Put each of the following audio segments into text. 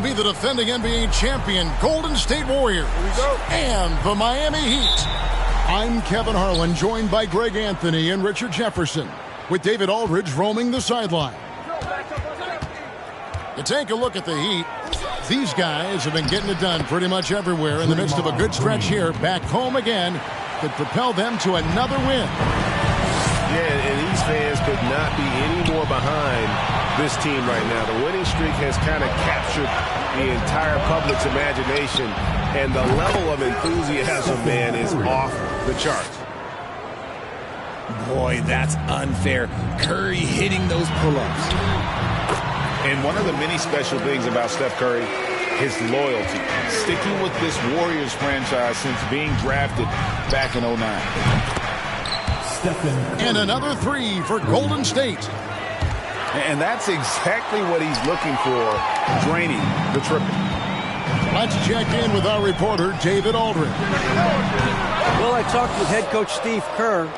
will be the defending NBA champion Golden State Warriors and the Miami Heat. I'm Kevin Harlan, joined by Greg Anthony and Richard Jefferson, with David Aldridge roaming the sideline. You take a look at the Heat. These guys have been getting it done pretty much everywhere in the midst of a good stretch here. Back home again could propel them to another win. Yeah, and these fans could not be any more behind this team right now. The winning streak has kind of captured the entire public's imagination, and the level of enthusiasm, man, is off the charts. Boy, that's unfair. Curry hitting those pull-ups. And one of the many special things about Steph Curry, his loyalty. Sticking with this Warriors franchise since being drafted back in 2009. And another three for Golden State. And that's exactly what he's looking for, draining the triple. Let's check in with our reporter, David Aldridge. Well, I talked with head coach Steve Kerr.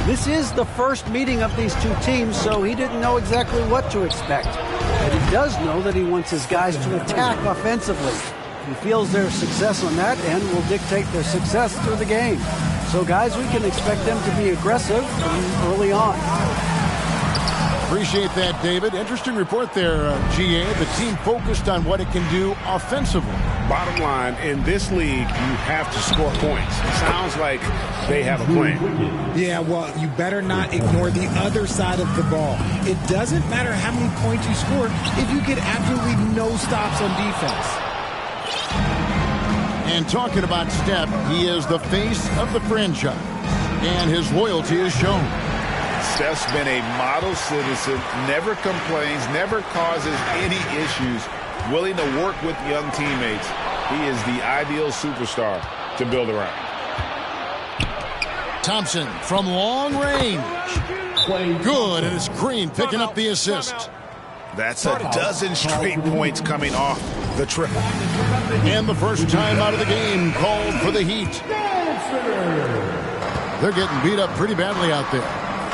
This is the first meeting of these two teams, so he didn't know exactly what to expect. But he does know that he wants his guys to attack offensively. He feels their success on that end will dictate their success through the game. So, guys, we can expect them to be aggressive from early on. Appreciate that, David. Interesting report there, GA. The team focused on what it can do offensively. Bottom line, in this league, you have to score points. Sounds like they have a plan. Yeah, well, you better not ignore the other side of the ball. It doesn't matter how many points you score if you get absolutely no stops on defense. And talking about Steph, he is the face of the franchise, and his loyalty is shown. Steph's been a model citizen, never complains, never causes any issues, willing to work with young teammates. He is the ideal superstar to build around. Thompson from long range. Good, and it's Green picking up the assist. That's a dozen straight points coming off the triple. And the first time out of the game called for the Heat. They're getting beat up pretty badly out there.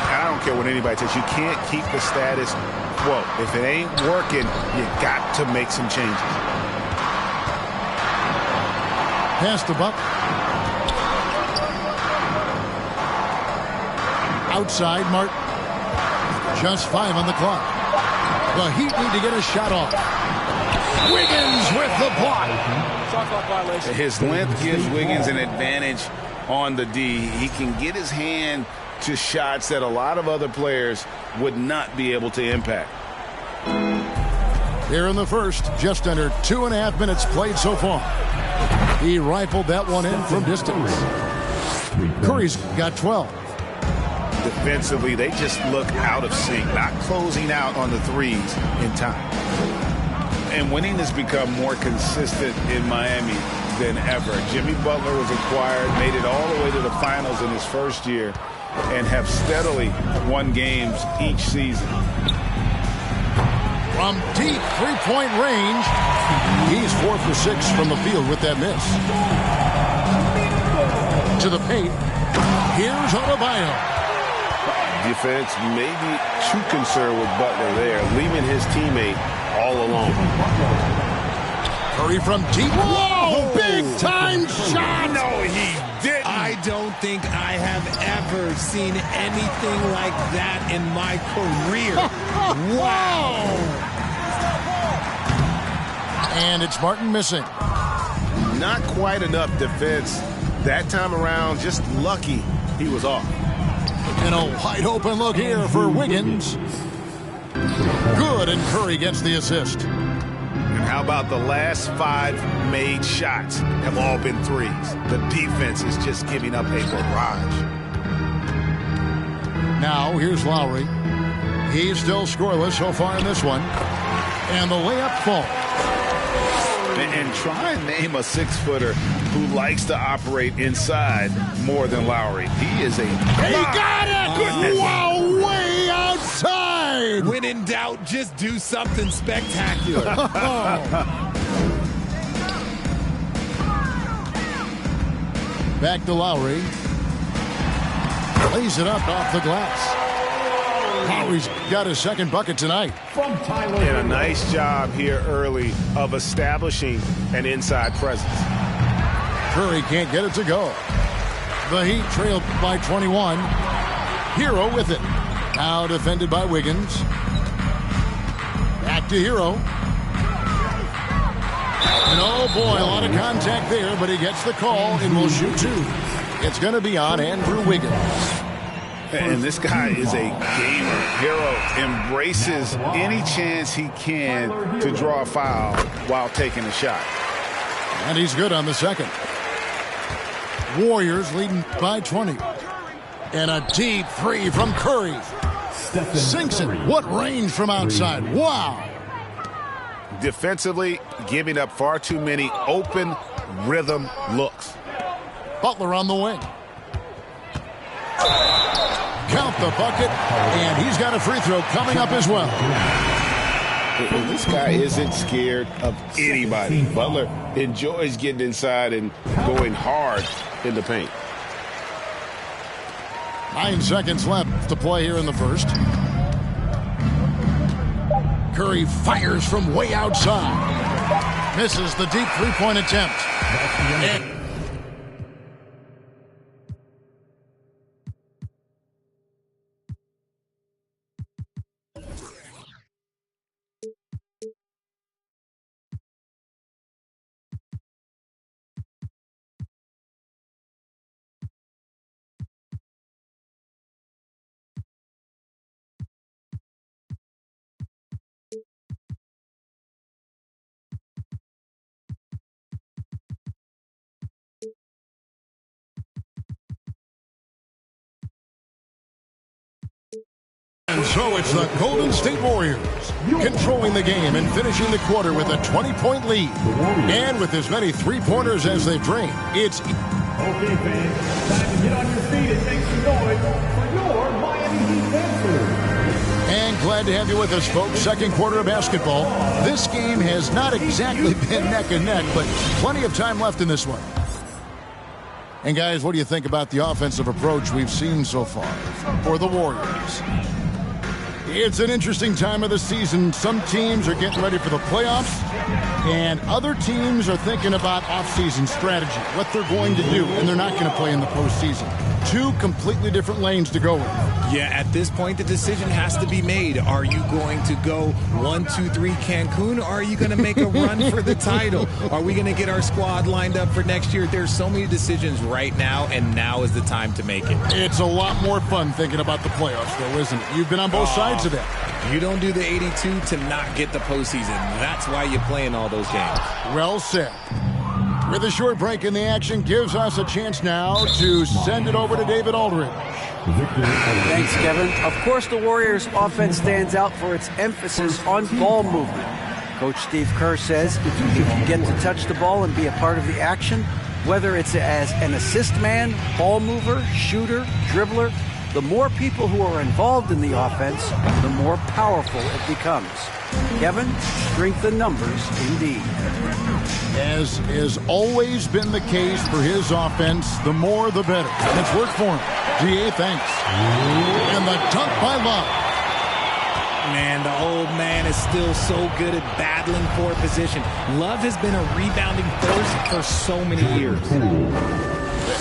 I don't care what anybody says. You can't keep the status quo. If it ain't working, you got to make some changes. Pass the buck. Outside, Martin. Just 5 on the clock. The Heat need to get a shot off. Wiggins with the block. Shot clock violation. His length gives Wiggins an advantage on the D. He can get his hand to shots that a lot of other players would not be able to impact. Here in the first, just under 2.5 minutes played so far. He rifled that one in from distance. Curry's got 12. Defensively, they just look out of sync, not closing out on the threes in time. And winning has become more consistent in Miami than ever. Jimmy Butler was acquired, made it all the way to the finals in his first year, and have steadily won games each season. From deep three-point range, he's 4 for 6 from the field with that miss. To the paint, here's Adebayo. Defense may be too concerned with Butler there, leaving his teammate all alone. Curry from deep. Whoa! Big-time shot! No, he didn't. I don't think I have ever seen anything like that in my career. Wow! And it's Martin missing. Not quite enough defense. That time around, just lucky he was off. And a wide-open look here for Wiggins. Good, and Curry gets the assist. And how about the last 5 made shots have all been threes? The defense is just giving up a barrage. Now, here's Lowry. He's still scoreless so far in this one. And the layup falls. And try and name a 6-footer who likes to operate inside more than Lowry. He is a... He got it! Goodness. Wow, way outside! When in doubt, just do something spectacular. Back to Lowry. Lays it up off the glass. Oh, he's got his second bucket tonight. And a nice job here early of establishing an inside presence. Curry can't get it to go. The Heat trailed by 21. Hero with it. Now defended by Wiggins. Back to Hero. And oh boy, a lot of contact there, but he gets the call and will shoot two. It's going to be on Andrew Wiggins. And this guy is a gamer. Hero embraces any chance he can to draw a foul while taking a shot. And he's good on the second. Warriors leading by 20. And a deep three from Curry. Sinks it. What range from outside. Wow. Defensively, giving up far too many open rhythm looks. Butler on the wing. Count the bucket, and he's got a free throw coming up as well. This guy isn't scared of anybody. Butler enjoys getting inside and going hard in the paint. 9 seconds left to play here in the first. Curry fires from way outside. Misses the deep three-point attempt. And so it's the Golden State Warriors controlling the game and finishing the quarter with a 20-point lead. And with as many three-pointers as they've drained, it's... Okay, fans, time to get on your feet and make some noise for your Miami Heat dancers. And glad to have you with us, folks. Second quarter of basketball. This game has not exactly been neck and neck, but plenty of time left in this one. And guys, what do you think about the offensive approach we've seen so far for the Warriors? It's an interesting time of the season. Some teams are getting ready for the playoffs, and other teams are thinking about offseason strategy, what they're going to do, and they're not going to play in the postseason. Two completely different lanes to go with. Yeah, at this point, the decision has to be made. Are you going to go 1, 2, 3 Cancun, or are you going to make a run for the title? Are we going to get our squad lined up for next year? There's so many decisions right now, and now is the time to make it. It's a lot more fun thinking about the playoffs, though, isn't it? You've been on both sides of that. You don't do the 82 to not get the postseason. That's why you play in all those games. Well said. With a short break in the action, gives us a chance now to send it over to David Aldridge. Thanks, Kevin. Of course, the Warriors' offense stands out for its emphasis on ball movement. Coach Steve Kerr says if you get to touch the ball and be a part of the action, whether it's as an assist man, ball mover, shooter, dribbler, the more people who are involved in the offense, the more powerful it becomes. Kevin, strength in numbers indeed. As has always been the case for his offense, the more the better. And it's worked for him. GA, thanks. And the dunk by Love. Man, the old man is still so good at battling for position. Love has been a rebounding force for so many years.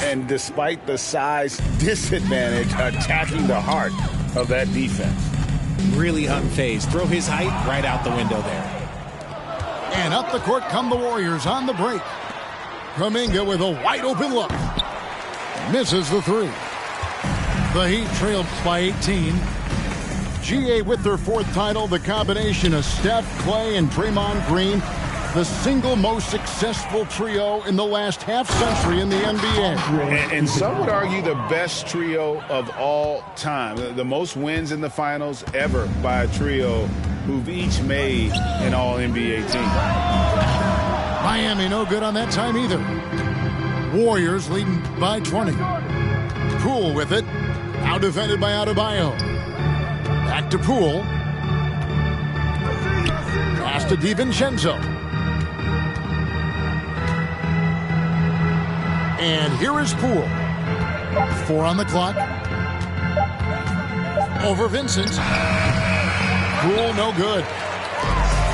And despite the size disadvantage, attacking the heart of that defense. Really unfazed. Throw his height right out the window there. And up the court come the Warriors on the break. Kuminga with a wide open look. Misses the three. The Heat trailed by 18. GA with their fourth title, the combination of Steph, Clay, and Draymond Green, the single most successful trio in the last half century in the NBA. And some would argue the best trio of all time. The most wins in the finals ever by a trio who've each made an all-NBA team. Miami no good on that time either. Warriors leading by 20. Poole with it. Now defended by Adebayo. Back to Poole. Pass to DiVincenzo. And here is Poole. 4 on the clock. Over Vincent. Cool, no good.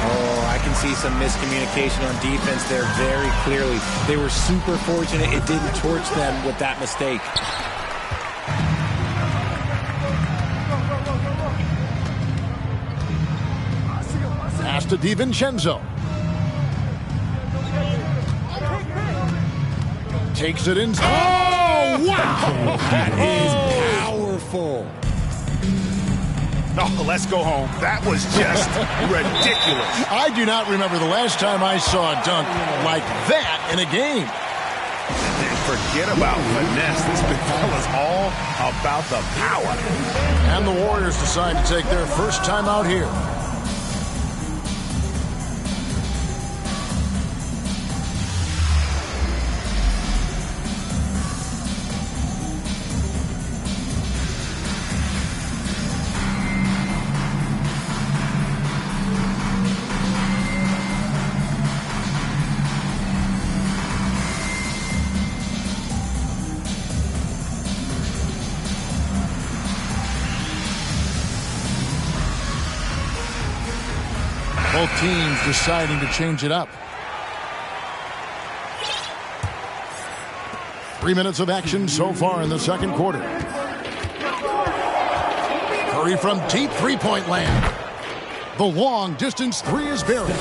Oh, I can see some miscommunication on defense there very clearly. They were super fortunate it didn't torch them with that mistake. Pass to DiVincenzo. Takes it in. Oh, wow! That is powerful. Oh, let's go home. That was just ridiculous. I do not remember the last time I saw a dunk like that in a game. And forget about finesse. This big fella's all about the power. And the Warriors decide to take their first time out here. Both teams deciding to change it up. 3 minutes of action so far in the second quarter. Curry from deep three-point land. The long-distance three is buried.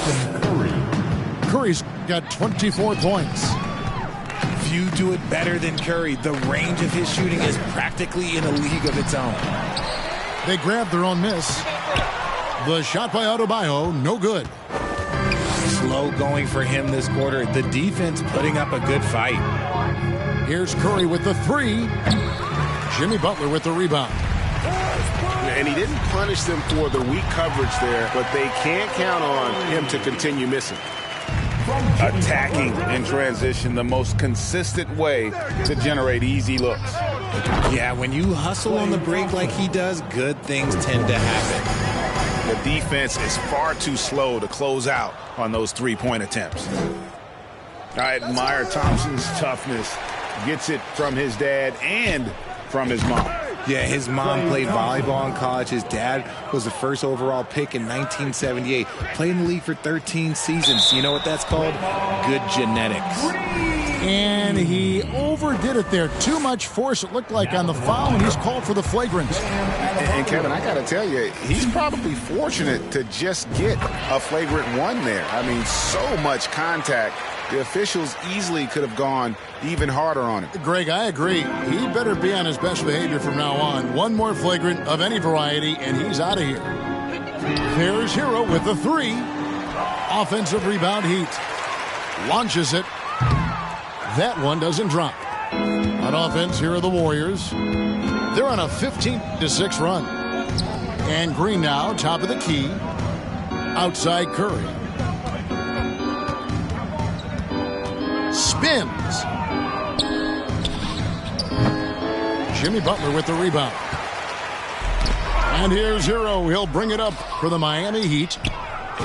Curry's got 24 points. Few do it better than Curry. The range of his shooting is practically in a league of its own. They grab their own miss. The shot by Adebayo, no good. Slow going for him this quarter. The defense putting up a good fight. Here's Curry with the three. Jimmy Butler with the rebound. And he didn't punish them for the weak coverage there, but they can't count on him to continue missing. Attacking in transition, the most consistent way to generate easy looks. Yeah, when you hustle on the break like he does, good things tend to happen. The defense is far too slow to close out on those three-point attempts. I admire Thompson's toughness. Gets it from his dad and from his mom. Yeah, his mom played volleyball in college. His dad was the first overall pick in 1978. Played in the league for 13 seasons. You know what that's called? Good genetics. And he overdid it there. Too much force, it looked like, on the foul, and he's called for the flagrant. And Kevin, I got to tell you, he's probably fortunate to just get a flagrant one there. I mean, so much contact. The officials easily could have gone even harder on him. Greg, I agree. He better be on his best behavior from now on. One more flagrant of any variety, and he's out of here. There's Hero with the three. Offensive rebound, Heat. Launches it. That one doesn't drop. On offense, here are the Warriors. They're on a 15-6 run. And Green now, top of the key. Outside Curry. Spins. Jimmy Butler with the rebound. And here's Hero. He'll bring it up for the Miami Heat.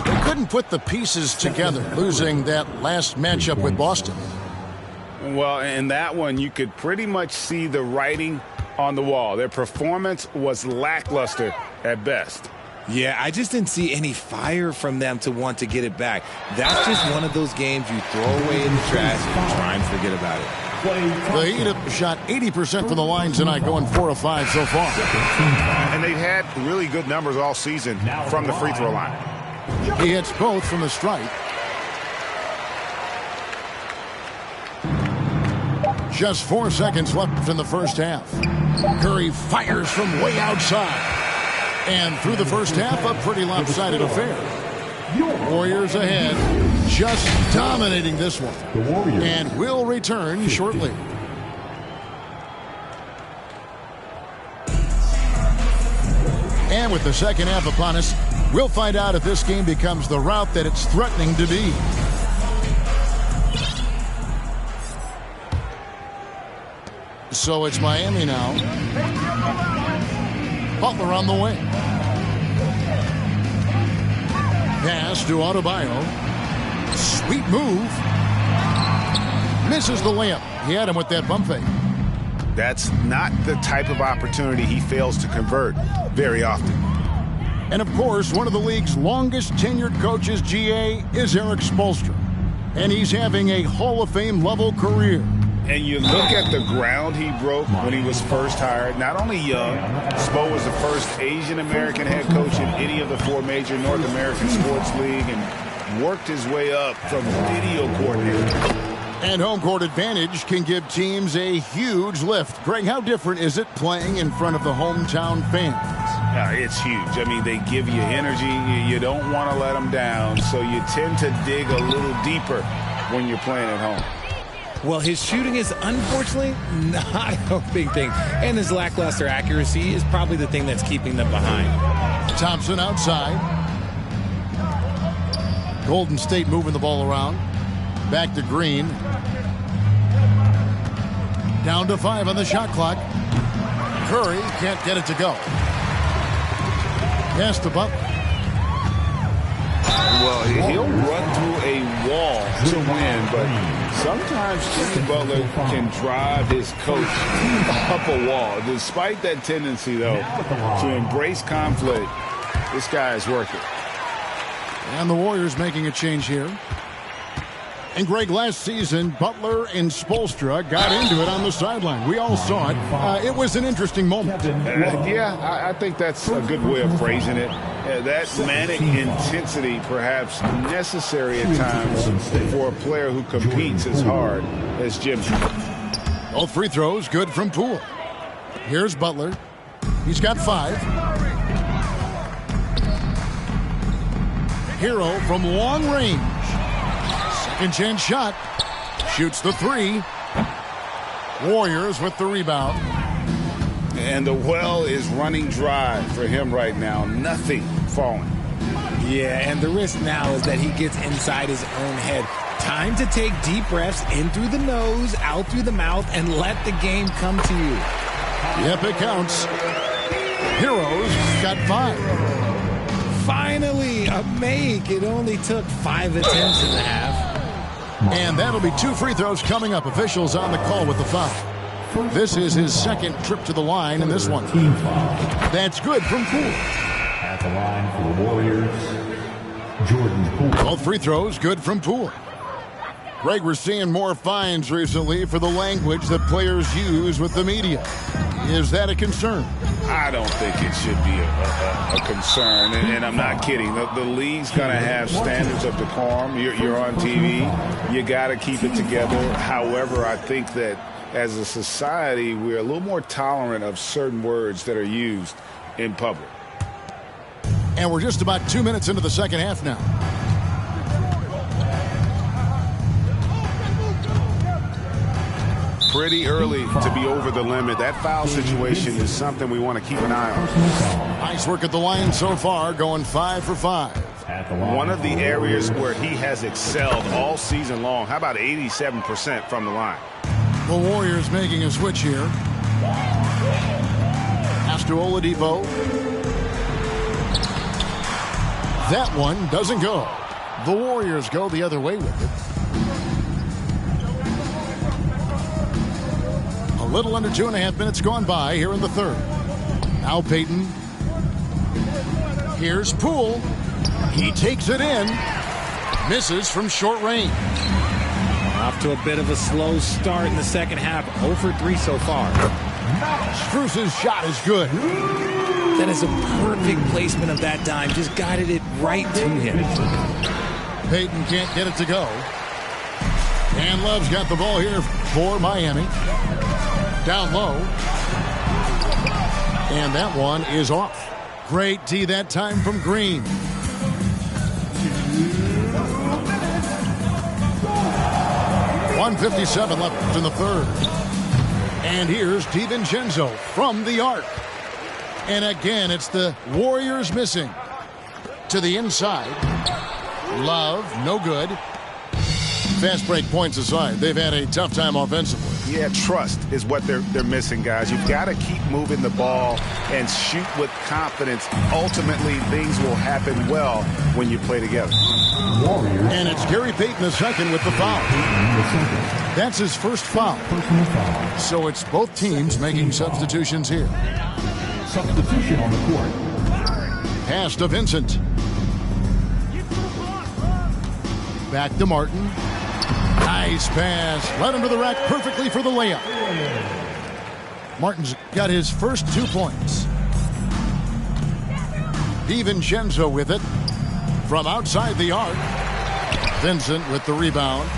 They couldn't put the pieces together, losing that last matchup with Boston. Well, in that one, you could pretty much see the writing on the wall. Their performance was lackluster at best. Yeah, I just didn't see any fire from them to want to get it back. That's just one of those games you throw away in the trash and try and forget about it. The Heat have shot 80% from the line tonight, going 4 of 5 so far. And they've had really good numbers all season from the free throw line. He hits both from the stripe. Just 4 seconds left in the first half. Curry fires from way outside. And through the first half, a pretty lopsided affair. Warriors ahead, just dominating this one. And will return shortly. And with the second half upon us, we'll find out if this game becomes the route that it's threatening to be. So it's Miami now. Butler on the wing. Pass to Adebayo. Sweet move. Misses the layup. He had him with that bump fake. That's not the type of opportunity he fails to convert very often. And, of course, one of the league's longest-tenured coaches, GA, is Eric Spoelstra. And he's having a Hall of Fame-level career. And you look at the ground he broke when he was first hired. Not only young, Spo was the first Asian-American head coach in any of the 4 major North American sports league and worked his way up from video coordinator. And home court advantage can give teams a huge lift. Greg, how different is it playing in front of the hometown fans? It's huge. I mean, they give you energy. You don't want to let them down, so you tend to dig a little deeper when you're playing at home. Well, his shooting is unfortunately not a big thing, and his lackluster accuracy is probably the thing that's keeping them behind. Thompson outside. Golden State moving the ball around. Back to Green. Down to 5 on the shot clock. Curry can't get it to go. Pass to Butler. Well, he'll run through a wall to win, but sometimes Jimmy Butler can drive his coach up a wall. Despite that tendency, though, to embrace conflict, this guy is working. And the Warriors making a change here. And, Greg, last season, Butler and Spoelstra got into it on the sideline. We all saw it. It was an interesting moment. I think that's a good way of phrasing it. That manic intensity perhaps necessary at times for a player who competes as hard as Jimmy. Both free throws good from Poole. Here's Butler. He's got 5. Hero from long range. Second chance shot. Shoots the 3. Warriors with the rebound. And the well is running dry for him right now. Nothing falling. Yeah, and the risk now is that he gets inside his own head. Time to take deep breaths in through the nose, out through the mouth, and let the game come to you. Yep, it counts. Heroes got 5. Finally, a make. It only took 5 attempts in the half. And that'll be 2 free throws coming up. Officials on the call with the foul. This is his second trip to the line in this one. That's good from Poole. At the line for the Warriors, Jordan Poole. Both free throws good from Poole. Greg, we're seeing more fines recently for the language that players use with the media. Is that a concern? I don't think it should be a concern, and I'm not kidding. The league's going to have standards of decorum. You're on TV. You got to keep it together. However, I think that as a society, we're a little more tolerant of certain words that are used in public. And we're just about 2 minutes into the second half now. Pretty early to be over the limit. That foul situation is something we want to keep an eye on. Nice work at the line so far, going 5 for 5. One of the areas where he has excelled all season long. How about 87% from the line? The Warriors making a switch here. Pass to Oladipo. That one doesn't go. The Warriors go the other way with it. A little under 2.5 minutes gone by here in the third. Now Payton. Here's Poole. He takes it in. Misses from short range. Off to a bit of a slow start in the second half. 0 for 3 so far. Struce's shot is good. That is a perfect placement of that dime. Just guided it right to him. Payton can't get it to go. And Love's got the ball here for Miami. Down low. And that one is off. Great D that time from Green. .157 left in the third. And here's DiVincenzo from the arc. And again, it's the Warriors missing. To the inside. Love, no good. Fast break points aside. They've had a tough time offensively. Yeah, trust is what they're missing, guys. You've got to keep moving the ball and shoot with confidence. Ultimately, things will happen well when you play together. And it's Gary Payton II with the foul. That's his first foul. So it's both teams making substitutions here. Substitution on the court. Pass to Vincent. Back to Martin. Nice pass. Led him to the rack perfectly for the layup. Martin's got his first 2 points. DiVincenzo with it. From outside the arc. Vincent with the rebound.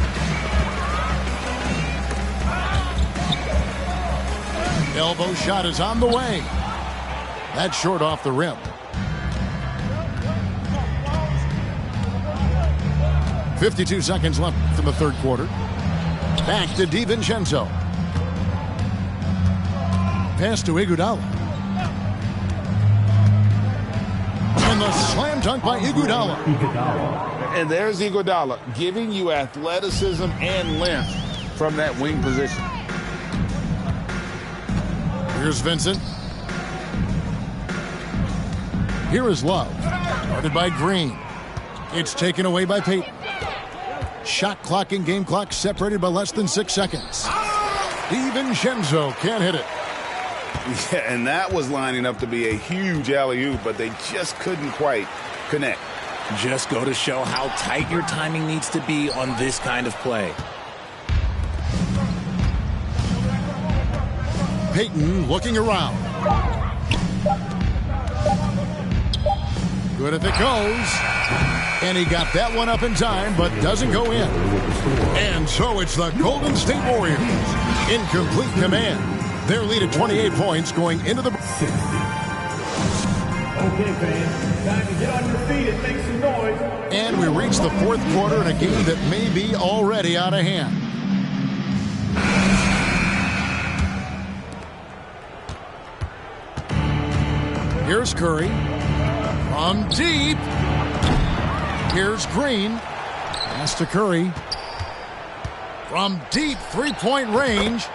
Elbow shot is on the way. That's short off the rim. 52 seconds left in the third quarter. Back to DiVincenzo. Pass to Iguodala. And the slam dunk by Iguodala. And there's Iguodala giving you athleticism and length from that wing position. Here's Vincent. Here is Love. Guarded by Green. It's taken away by Payton. Shot clock and game clock separated by less than 6 seconds. DiVincenzo can't hit it. Yeah, and that was lining up to be a huge alley-oop, but they just couldn't quite connect. Just go to show how tight your timing needs to be on this kind of play. Payton looking around. Good if it goes. And he got that one up in time, but doesn't go in. And so it's the Golden State Warriors in complete command. Their lead at 28 points going into the... Okay, fans, time to get on your feet and make some noise. And we reach the fourth quarter in a game that may be already out of hand. Here's Curry. From deep. Here's Green. Pass to Curry. From deep three-point range.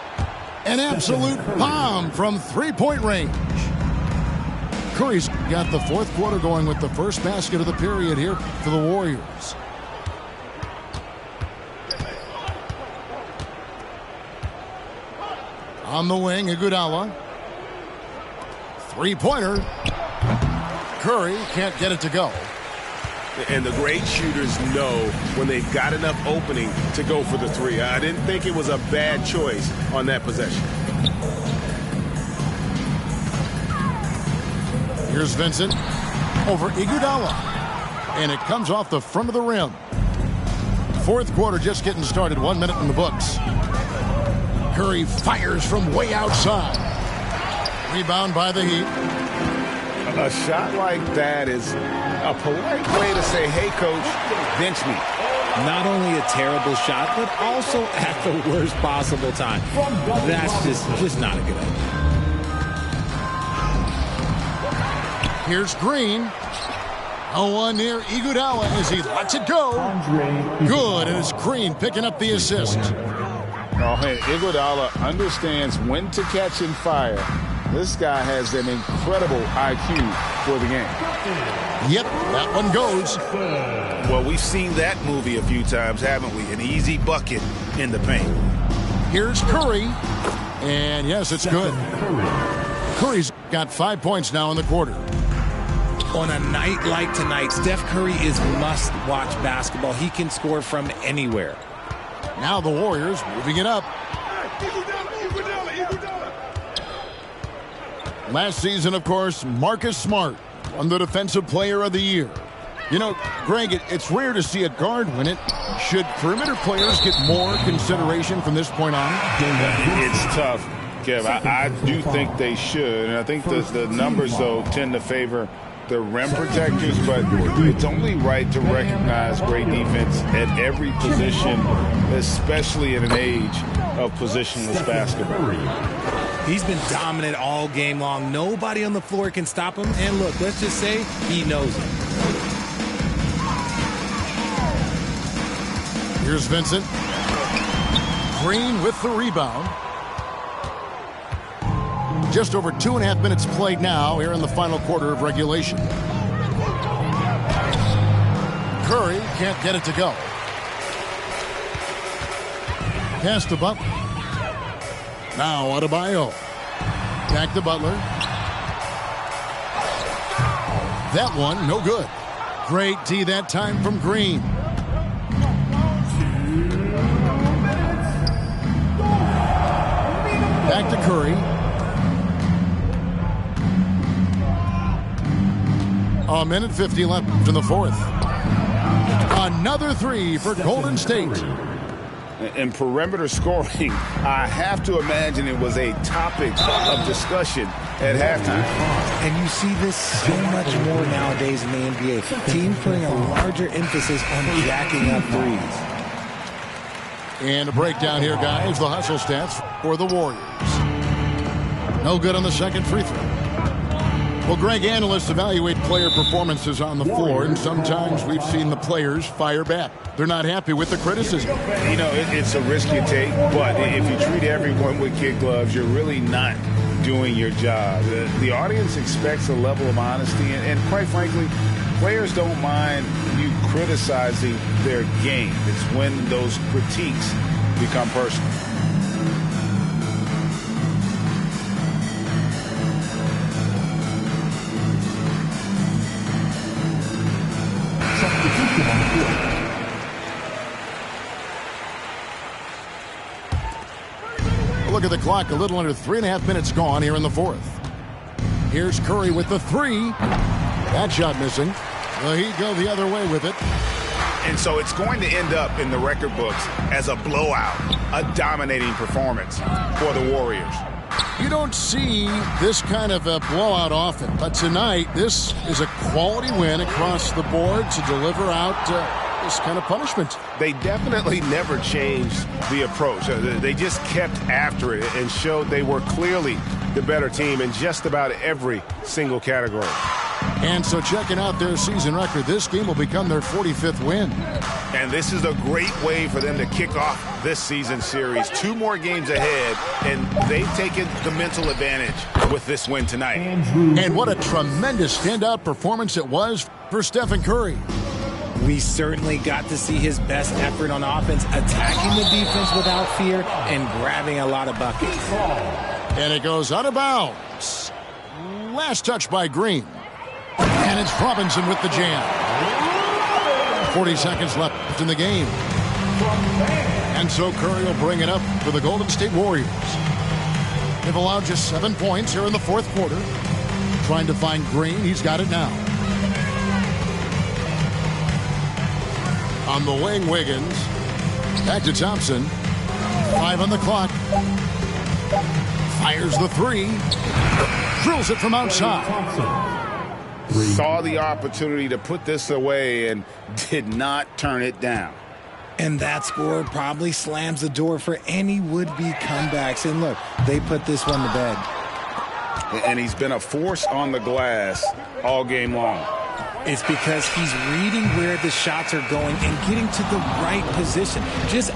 An absolute bomb from three-point range. Curry's got the fourth quarter going with the first basket of the period here for the Warriors. On the wing, Iguodala. Three-pointer. Curry can't get it to go. And the great shooters know when they've got enough opening to go for the three. I didn't think it was a bad choice on that possession. Here's Vincent over Iguodala. And it comes off the front of the rim. Fourth quarter just getting started. 1 minute in the books. Curry fires from way outside. Rebound by the Heat. A shot like that is a polite way to say, hey, coach, bench me. Not only a terrible shot, but also at the worst possible time. That's just not a good idea. Here's Green. No one near Iguodala as he lets it go. Good, and it's Green picking up the assist. Oh, hey, Iguodala understands when to catch and fire. This guy has an incredible IQ for the game. Yep, that one goes. Well, we've seen that movie a few times, haven't we? An easy bucket in the paint. Here's Curry. And yes, it's good. Curry's got 5 points now in the quarter. On a night like tonight, Steph Curry is must-watch basketball. He can score from anywhere. Now the Warriors moving it up. Last season, of course, Marcus Smart won the Defensive Player of the Year. You know, Greg, it's rare to see a guard win it. Should perimeter players get more consideration from this point on? It's tough, Kev. I do think they should. And I think the numbers, though, tend to favor the rim protectors, but it's only right to recognize great defense at every position, especially in an age of positionless basketball. He's been dominant all game long. Nobody on the floor can stop him. And look, let's just say he knows it. Here's Vincent. Green with the rebound. Just over 2.5 minutes played now here in the final quarter of regulation. Curry can't get it to go. Pass to Butler. Now Adebayo. Back to Butler. That one, no good. Great D that time from Green. Back to Curry. A minute 50 left in the fourth. Another three for Golden State. In perimeter scoring, I have to imagine it was a topic of discussion at halftime. And you see this so much more nowadays in the NBA. Teams putting a larger emphasis on jacking up threes. And a breakdown here, guys. The hustle stats for the Warriors. No good on the second free throw. Well, Greg, analysts evaluate player performances on the floor, and sometimes we've seen the players fire back. They're not happy with the criticism. You know, it's a risk you take, but if you treat everyone with kid gloves, you're really not doing your job. The audience expects a level of honesty, and quite frankly, players don't mind you criticizing their game. It's when those critiques become personal. Look at the clock, a little under 3.5 minutes gone here in the fourth. Here's Curry with the three. That shot missing. The Heat go the other way with it. And so it's going to end up in the record books as a blowout, a dominating performance for the Warriors. You don't see this kind of a blowout often, but tonight this is a quality win across the board to deliver out this kind of punishment. They definitely never changed the approach. They just kept after it and showed they were clearly the better team in just about every single category. And so checking out their season record, this game will become their 45th win. And this is a great way for them to kick off this season series. 2 more games ahead, and they've taken the mental advantage with this win tonight. And what a tremendous standout performance it was for Stephen Curry. We certainly got to see his best effort on offense, attacking the defense without fear and grabbing a lot of buckets. And it goes out of bounds. Last touch by Green. And it's Robinson with the jam. 40 seconds left in the game. And so Curry will bring it up for the Golden State Warriors. They've allowed just 7 points here in the fourth quarter. Trying to find Green. He's got it now. On the wing, Wiggins. Back to Thompson. 5 on the clock. Fires the three. Drills it from outside. Saw the opportunity to put this away and did not turn it down. And that score probably slams the door for any would-be comebacks. And look, they put this one to bed. And he's been a force on the glass all game long. It's because he's reading where the shots are going and getting to the right position. Just